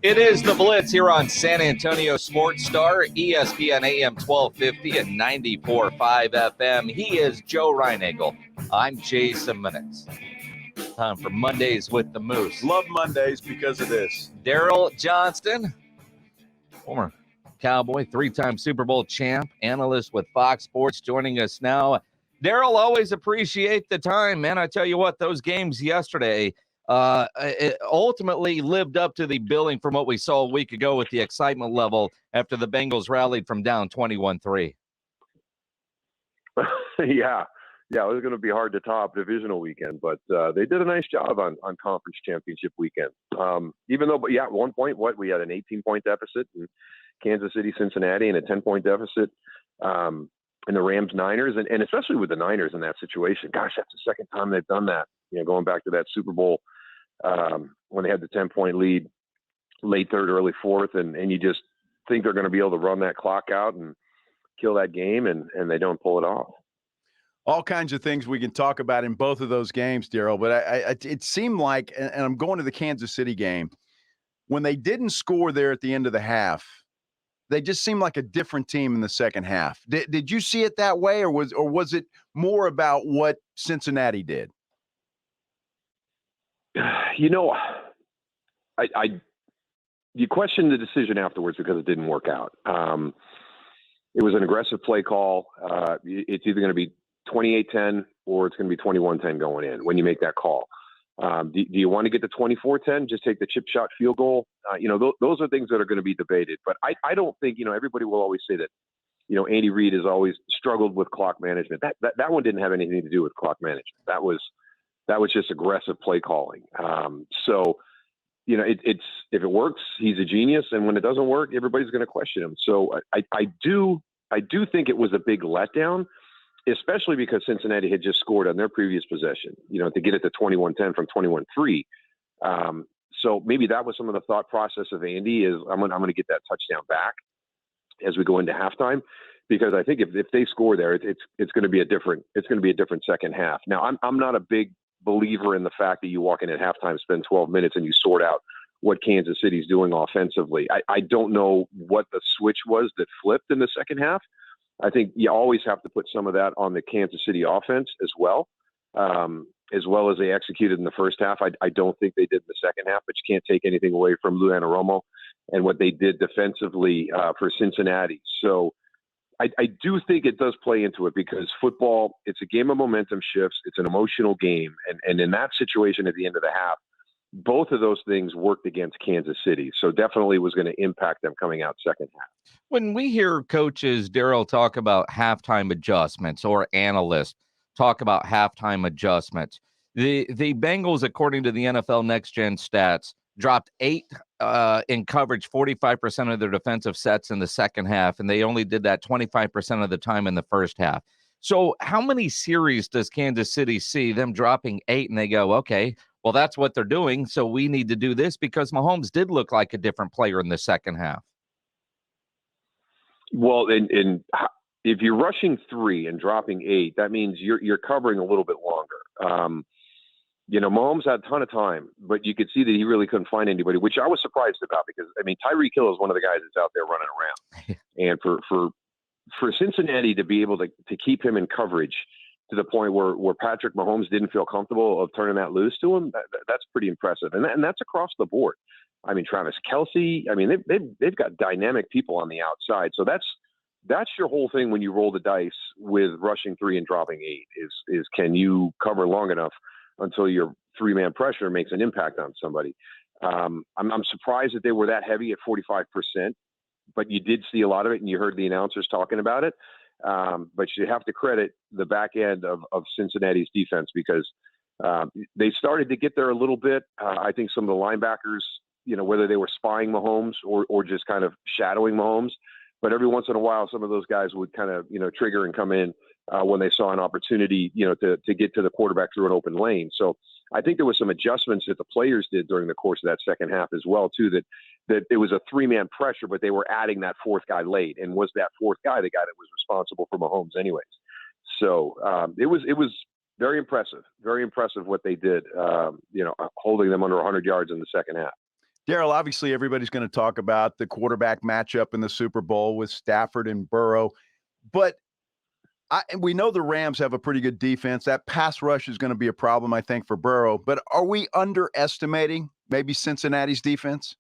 It is the Blitz here on San Antonio Sports Star, ESPN AM 1250 and 94.5 FM. He is Joe Reinagel. I'm Jason Minutes. Time for Mondays with the Moose. Love Mondays because of this. Daryl Johnston, former Cowboy, three-time Super Bowl champ, analyst with Fox Sports, joining us now. Daryl, always appreciate the time, man. I tell you what, those games yesterday, it ultimately lived up to the billing from what we saw a week ago with the excitement level after the Bengals rallied from down 21-3. Yeah, it was going to be hard to top divisional weekend, but they did a nice job on conference championship weekend. Even though, at one point, we had an 18-point deficit in Kansas City, Cincinnati, and a 10-point deficit in the Rams-Niners, and especially with the Niners in that situation. Gosh, that's the second time they've done that. Going back to that Super Bowl when they had the 10-point lead, late third, early fourth, and you just think they're going to be able to run that clock out and kill that game, and they don't pull it off. All kinds of things we can talk about in both of those games, Daryl, but it seemed like, and I'm going to the Kansas City game, when they didn't score there at the end of the half, they just seemed like a different team in the second half. Did you see it that way, or was it more about what Cincinnati did? You question the decision afterwards because it didn't work out. It was an aggressive play call. It's either going to be 28-10 or it's going to be 21-10 going in when you make that call. Do you want to get to 24-10, just take the chip shot field goal? Those are things that are going to be debated. But I don't think, everybody will always say that, Andy Reid has always struggled with clock management. That one didn't have anything to do with clock management. That was just aggressive play calling. It's if it works, he's a genius, and when it doesn't work, everybody's going to question him. So I do think it was a big letdown, especially because Cincinnati had just scored on their previous possession. To get it to 21-10 from 21-3. So maybe that was some of the thought process of Andy is I'm going to get that touchdown back as we go into halftime, because I think if they score there, it's going to be a different second half. Now I'm not a big believer in the fact that you walk in at halftime, spend 12 minutes, and you sort out what Kansas City's doing offensively. I don't know what the switch was that flipped in the second half. I think you always have to put some of that on the Kansas City offense as well as they executed in the first half. I don't think they did in the second half, but you can't take anything away from Lou Anarumo and what they did defensively for Cincinnati. So I do think it does play into it, because football, it's a game of momentum shifts. It's an emotional game. And in that situation at the end of the half, both of those things worked against Kansas City. So definitely was going to impact them coming out second half. When we hear coaches, Daryl, talk about halftime adjustments, or analysts talk about halftime adjustments, the Bengals, according to the NFL Next Gen stats, dropped 8 in coverage, 45% of their defensive sets in the second half, and they only did that 25% of the time in the first half. So how many series does Kansas City see them dropping 8 and they go, okay, well, that's what they're doing, so we need to do this? Because Mahomes did look like a different player in the second half. Well, and if you're rushing 3 and dropping 8, that means you're covering a little bit longer. Mahomes had a ton of time, but you could see that he really couldn't find anybody, which I was surprised about, because Tyreek Hill is one of the guys that's out there running around, and for Cincinnati to be able to keep him in coverage to the point where Patrick Mahomes didn't feel comfortable of turning that loose to him, that's pretty impressive, and that's across the board. Travis Kelce. They've got dynamic people on the outside, so that's your whole thing when you roll the dice with rushing 3 and dropping 8 is can you cover long enough until your 3-man pressure makes an impact on somebody. I'm surprised that they were that heavy at 45%, but you did see a lot of it, and you heard the announcers talking about it. But you have to credit the back end of Cincinnati's defense, because they started to get there a little bit. I think some of the linebackers, whether they were spying Mahomes or just kind of shadowing Mahomes, but every once in a while, some of those guys would kind of, trigger and come in when they saw an opportunity, to get to the quarterback through an open lane. So I think there was some adjustments that the players did during the course of that second half as well, too, that it was a 3-man pressure, but they were adding that fourth guy late. And was that fourth guy the guy that was responsible for Mahomes anyways? So it was very impressive what they did, holding them under 100 yards in the second half. Daryl, obviously everybody's going to talk about the quarterback matchup in the Super Bowl with Stafford and Burrow, but we know the Rams have a pretty good defense. That pass rush is going to be a problem, I think, for Burrow. But are we underestimating maybe Cincinnati's defense?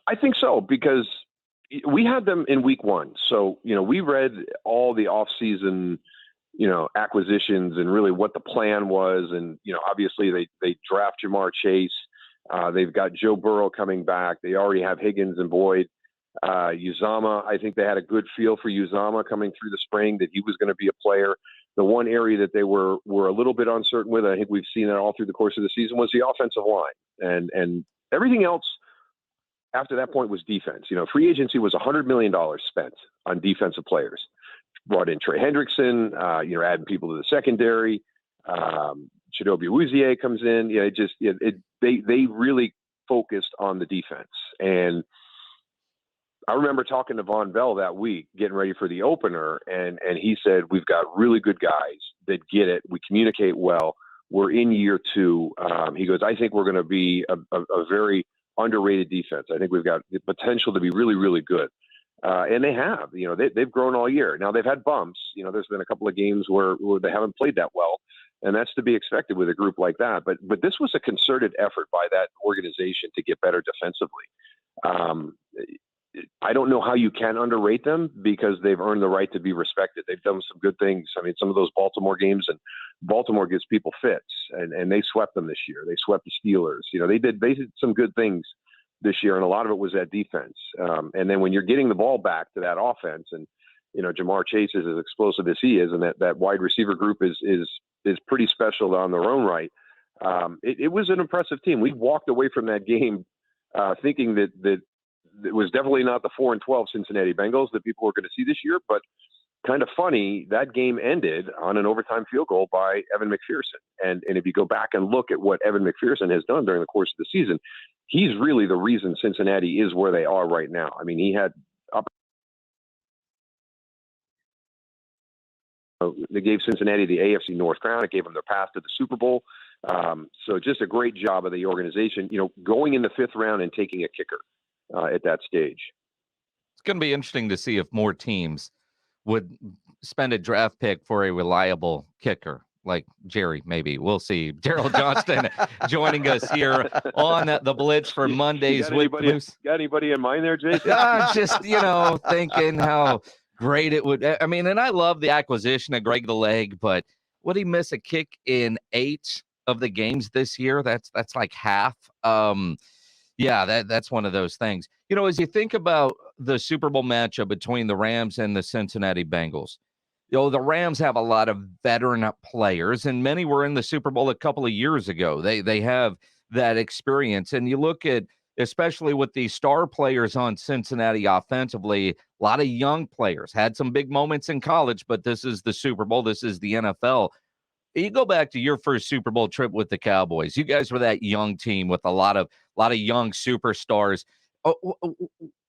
I think so, because we had them in week one. So, we read all the offseason, acquisitions and really what the plan was. And, obviously they draft Jamar Chase. They've got Joe Burrow coming back. They already have Higgins and Boyd. Uzama, I think they had a good feel for Uzama coming through the spring, that he was going to be a player. The one area that they were a little bit uncertain with, I think we've seen that all through the course of the season, was the offensive line. And everything else after that point was defense. Free agency was $100 million spent on defensive players. Brought in Trey Hendrickson, adding people to the secondary. Chidobe Awuzie comes in. They really focused on the defense. And I remember talking to Von Bell that week, getting ready for the opener, and he said, we've got really good guys that get it. We communicate well. We're in year two. He goes, I think we're going to be a very underrated defense. I think we've got the potential to be really, really good. And they have. They've grown all year. Now, they've had bumps. There's been a couple of games where they haven't played that well, and that's to be expected with a group like that. But this was a concerted effort by that organization to get better defensively. I don't know how you can underrate them, because they've earned the right to be respected. They've done some good things. I mean, some of those Baltimore games, and Baltimore gives people fits, and they swept them this year. They swept the Steelers. They did some good things this year, and a lot of it was that defense. And then when you're getting the ball back to that offense, and Jamar Chase is as explosive as he is, and that wide receiver group is pretty special on their own right. It was an impressive team. We walked away from that game thinking that it was definitely not the 4-12 Cincinnati Bengals that people were going to see this year, but kind of funny, that game ended on an overtime field goal by Evan McPherson. And if you go back and look at what Evan McPherson has done during the course of the season, he's really the reason Cincinnati is where they are right now. I mean, he had they gave Cincinnati the AFC North crown. It gave them their path to the Super Bowl. So just a great job of the organization, going in the fifth round and taking a kicker at that stage. It's going to be interesting to see if more teams would spend a draft pick for a reliable kicker, like Jerry, maybe. We'll see. Daryl Johnston joining us here on the Blitz for Mondays. Got anybody in mind there, Jason? Just, thinking how great it would. I mean, and I love the acquisition of Greg the Leg, but would he miss a kick in 8 of the games this year? That's like half. Yeah, that's one of those things. As you think about the Super Bowl matchup between the Rams and the Cincinnati Bengals, the Rams have a lot of veteran players, and many were in the Super Bowl a couple of years ago. They have that experience. And you look at, especially with the star players on Cincinnati offensively, a lot of young players had some big moments in college, but this is the Super Bowl. This is the NFL. You go back to your first Super Bowl trip with the Cowboys. You guys were that young team with a lot of young superstars.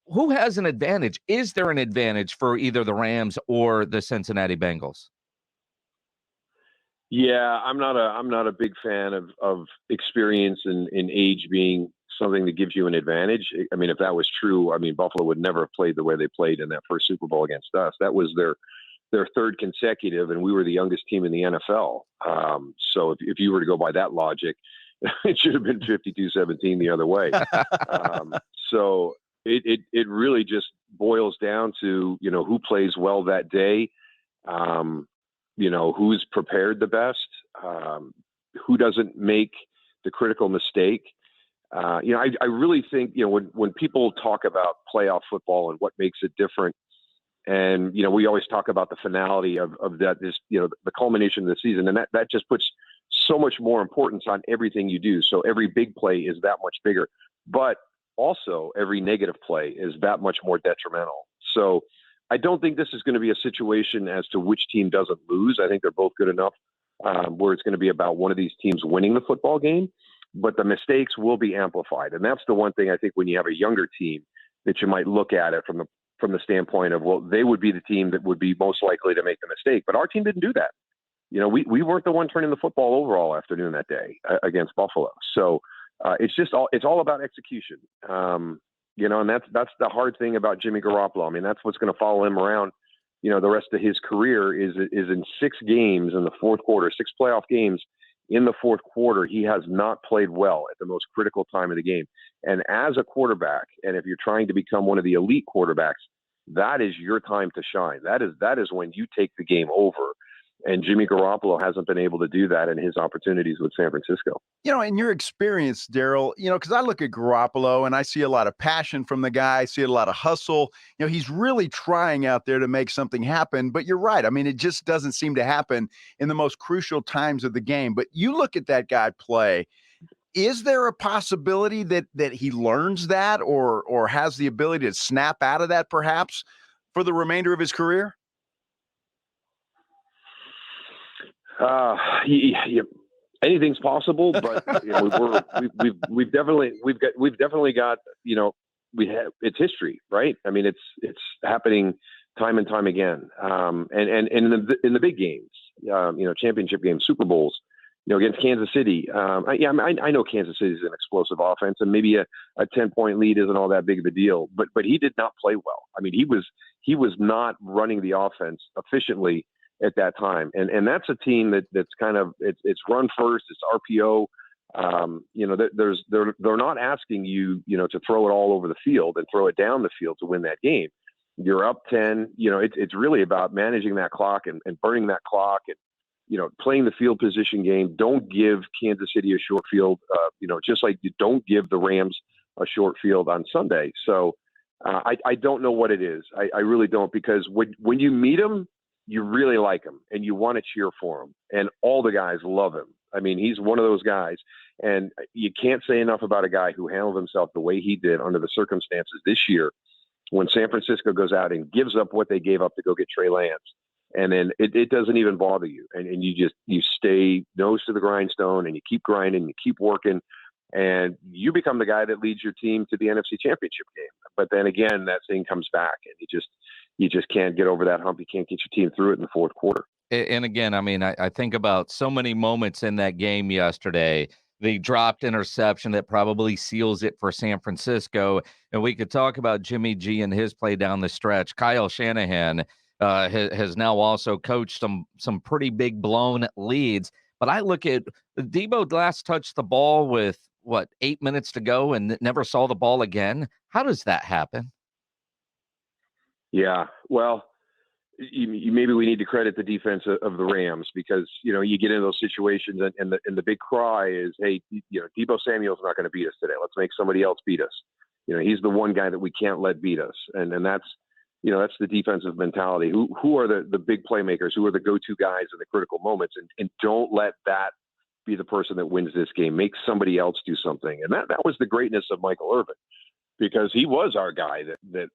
Who has an advantage? Is there an advantage for either the Rams or the Cincinnati Bengals? Yeah, I'm not a big fan of experience and age being something that gives you an advantage. I mean, if that was true, Buffalo would never have played the way they played in that first Super Bowl against us. That was their third consecutive, and we were the youngest team in the NFL. So if you were to go by that logic, it should have been 52-17 the other way. So it really just boils down to, who plays well that day, who's prepared the best, who doesn't make the critical mistake. I really think, when people talk about playoff football and what makes it different, and, we always talk about the finality of that, the culmination of the season, and that just puts so much more importance on everything you do. So every big play is that much bigger, but also every negative play is that much more detrimental. So I don't think this is going to be a situation as to which team doesn't lose. I think they're both good enough where it's going to be about one of these teams winning the football game, but the mistakes will be amplified. And that's the one thing I think when you have a younger team that you might look at it from the standpoint of, well, they would be the team that would be most likely to make the mistake. But our team didn't do that. We weren't the one turning the football over all afternoon that day against Buffalo. So it's all about execution. And that's the hard thing about Jimmy Garoppolo. I mean, that's what's going to follow him around, the rest of his career is in 6 games in the fourth quarter, 6 playoff games in the fourth quarter. He has not played well at the most critical time of the game. And as a quarterback, and if you're trying to become one of the elite quarterbacks, that is your time to shine. That is when you take the game over. And Jimmy Garoppolo hasn't been able to do that in his opportunities with San Francisco. In your experience, Daryl, because I look at Garoppolo and I see a lot of passion from the guy. I see a lot of hustle. He's really trying out there to make something happen. But you're right. I mean, it just doesn't seem to happen in the most crucial times of the game. But you look at that guy play. Is there a possibility that he learns that or has the ability to snap out of that perhaps for the remainder of his career? Anything's possible, but we've definitely got it's history, right? I mean, it's happening time and time again, and in the big games, championship games, Super Bowls, against Kansas City. I know Kansas City is an explosive offense, and maybe a 10-point lead isn't all that big of a deal, but he did not play well. I mean, he was not running the offense efficiently at that time. And that's a team that's kind of, it's run first, it's RPO. They're not asking you, to throw it all over the field and throw it down the field to win that game. You're up 10, it's really about managing that clock and burning that clock and, playing the field position game. Don't give Kansas City a short field, just like you don't give the Rams a short field on Sunday. So I don't know what it is. I really don't, because when you meet them, you really like him and you want to cheer for him, and all the guys love him. I mean, he's one of those guys, and you can't say enough about a guy who handled himself the way he did under the circumstances this year when San Francisco goes out and gives up what they gave up to go get Trey Lance. And then it doesn't even bother you. And you stay nose to the grindstone and you keep grinding, you keep working, and you become the guy that leads your team to the NFC Championship game. But then again, that thing comes back and you just can't get over that hump. You can't get your team through it in the fourth quarter. And again, I mean, I think about so many moments in that game yesterday. The dropped interception that probably seals it for San Francisco. And we could talk about Jimmy G and his play down the stretch. Kyle Shanahan has now also coached some pretty big blown leads. But I look at Debo last touched the ball with, 8 minutes to go and never saw the ball again. How does that happen? Yeah, well, maybe we need to credit the defense of the Rams, because, you get into those situations and the big cry is, hey, Debo Samuel's not going to beat us today. Let's make somebody else beat us. He's the one guy that we can't let beat us. And that's, that's the defensive mentality. Who are the big playmakers? Who are the go-to guys in the critical moments? And don't let that be the person that wins this game. Make somebody else do something. And that was the greatness of Michael Irvin, because he was our guy that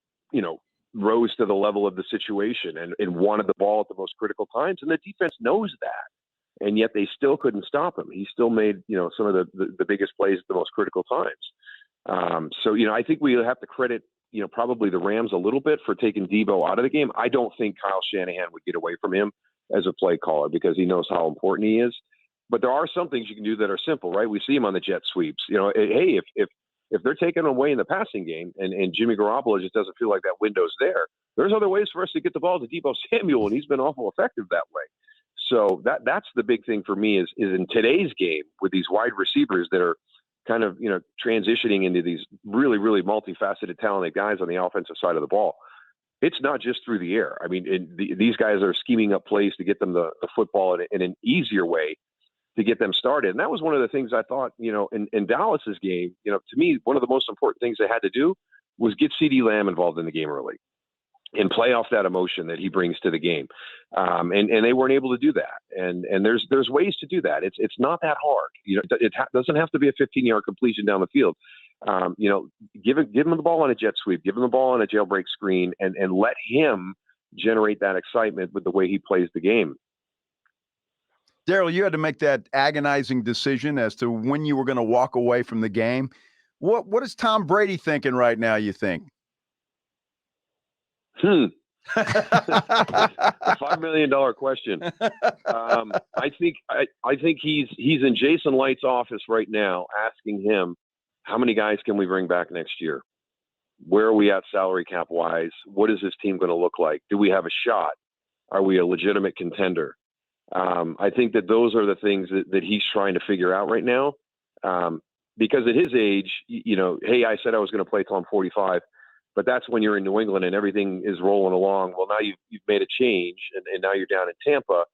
rose to the level of the situation and wanted the ball at the most critical times. And the defense knows that. And yet they still couldn't stop him. He still made, some of the biggest plays at the most critical times. So, I think we have to credit, probably the Rams a little bit for taking Debo out of the game. I don't think Kyle Shanahan would get away from him as a play caller, because he knows how important he is. But there are some things you can do that are simple, right? We see him on the jet sweeps. Hey, if they're taking away in the passing game and Jimmy Garoppolo just doesn't feel like that window's there's other ways for us to get the ball to Debo Samuel, and he's been awful effective that way. So that's the big thing for me is in today's game with these wide receivers that are kind of, transitioning into these really, really multifaceted, talented guys on the offensive side of the ball. It's not just through the air. I mean, these guys are scheming up plays to get them the football in an easier way to get them started. And that was one of the things I thought, in Dallas's game, to me, one of the most important things they had to do was get CeeDee Lamb involved in the game early and play off that emotion that he brings to the game. And they weren't able to do that. And there's ways to do that. It's not that hard. It doesn't have to be a 15-yard completion down the field. Give him the ball on a jet sweep, give him the ball on a jailbreak screen, and let him generate that excitement with the way he plays the game. Daryl, you had to make that agonizing decision as to when you were going to walk away from the game. What is Tom Brady thinking right now, you think? $5 million question. I think he's in Jason Light's office right now, asking him, how many guys can we bring back next year? Where are we at salary cap wise? What is this team going to look like? Do we have a shot? Are we a legitimate contender? I think that those are the things that he's trying to figure out right now. Because at his age, hey, I said I was going to play till I'm 45, but that's when you're in New England and everything is rolling along. Well, now you've made a change, and now you're down in Tampa,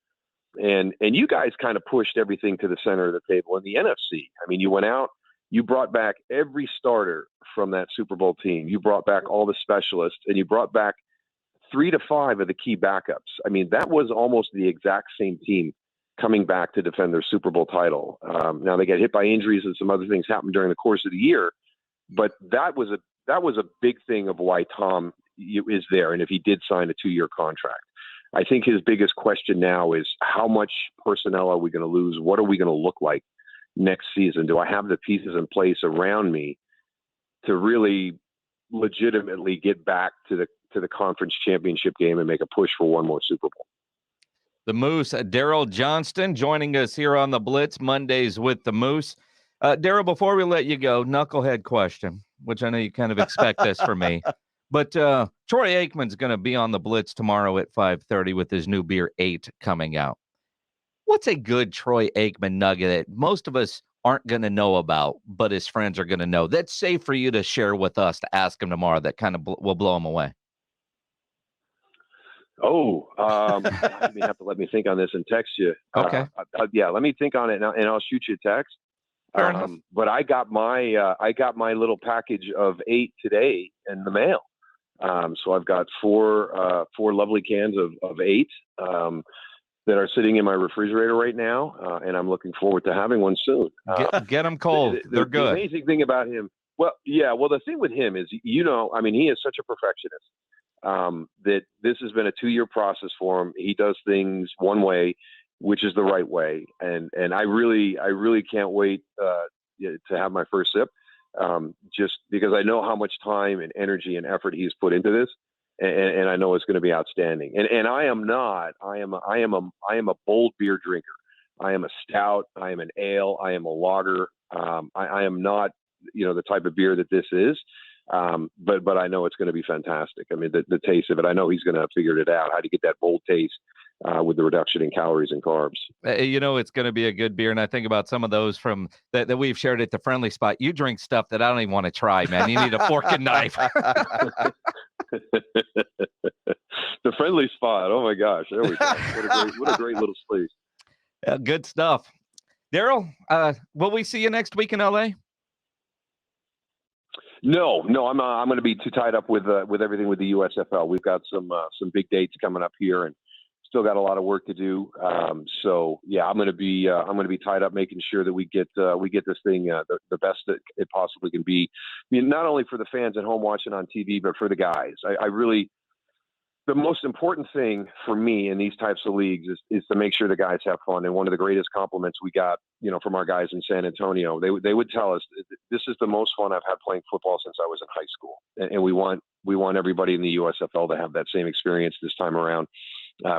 and you guys kind of pushed everything to the center of the table in the NFC. I mean, you went out, you brought back every starter from that Super Bowl team. You brought back all the specialists, and you brought back 3 to 5 of the key backups. I mean, that was almost the exact same team coming back to defend their Super Bowl title. Now they get hit by injuries and some other things happened during the course of the year, but that was a big thing of why Tom is there. And if he did sign a 2-year contract, I think his biggest question now is how much personnel are we going to lose? What are we going to look like next season? Do I have the pieces in place around me to really legitimately get back to the conference championship game and make a push for one more Super Bowl? The Moose, Daryl Johnston, joining us here on the Blitz Mondays with the Moose. Daryl, before we let you go, knucklehead question, which I know you kind of expect this from me. But Troy Aikman's going to be on the Blitz tomorrow at 5:30 with his new beer 8 coming out. What's a good Troy Aikman nugget that most of us aren't going to know about, but his friends are going to know? That's safe for you to share with us to ask him tomorrow that kind of will blow him away. You may have to let me think on this and text you. Okay. Yeah, let me think on it, and I'll shoot you a text. Fair enough. But I got my little package of 8 today in the mail. So I've got four lovely cans of 8 that are sitting in my refrigerator right now, and I'm looking forward to having one soon. Get them cold. They're good. The amazing thing about him, the thing with him is, he is such a perfectionist. That this has been a 2-year process for him. He does things one way, which is the right way. And I really can't wait to have my first sip, just because I know how much time and energy and effort he's put into this. And I know it's going to be outstanding. And I am a bold beer drinker. I am a stout. I am an ale. I am a lager. I am not, the type of beer that this is. But I know it's going to be fantastic. I mean, the taste of it, I know he's going to have figured it out, how to get that bold taste with the reduction in calories and carbs. It's going to be a good beer. And I think about some of those from that we've shared at the Friendly Spot. You drink stuff that I don't even want to try, man. You need a fork and knife. The Friendly Spot. Oh my gosh. There we go. What a great little space. Good stuff. Daryl, will we see you next week in LA? No, I'm going to be too tied up with everything with the USFL. We've got some big dates coming up here, and still got a lot of work to do. So yeah, I'm going to be tied up making sure that we get this thing the best that it possibly can be. I mean, not only for the fans at home watching on TV, but for the guys. I really, the most important thing for me in these types of leagues is to make sure the guys have fun. And one of the greatest compliments we got, from our guys in San Antonio, they would tell us, this is the most fun I've had playing football since I was in high school. And we want everybody in the USFL to have that same experience this time around.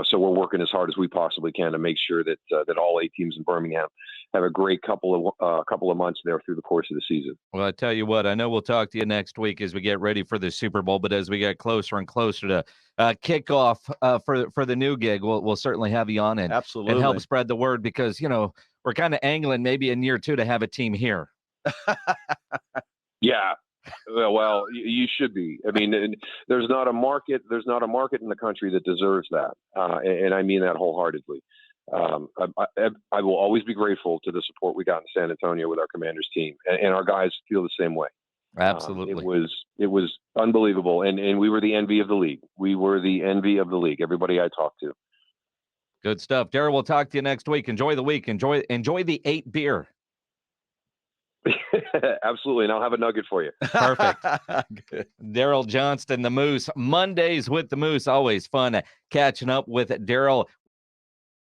So we're working as hard as we possibly can to make sure that all 8 teams in Birmingham have a great couple of months there through the course of the season. Well, I tell you what, I know we'll talk to you next week as we get ready for the Super Bowl, but as we get closer and closer to kickoff for the new gig, we'll certainly have you on and help spread the word, because we're kind of angling maybe in year 2 to have a team here. Yeah. Well, you should be. I mean, there's not a market in the country that deserves that, and I mean that wholeheartedly. I will always be grateful to the support we got in San Antonio with our Commanders team, and our guys feel the same way. Absolutely, it was unbelievable, and we were the envy of the league. We were the envy of the league. Everybody I talked to. Good stuff, Daryl. We'll talk to you next week. Enjoy the week. Enjoy the 8 beer. Absolutely, and I'll have a nugget for you. Perfect. Daryl Johnston, the Moose. Mondays with the Moose, always fun catching up with Daryl.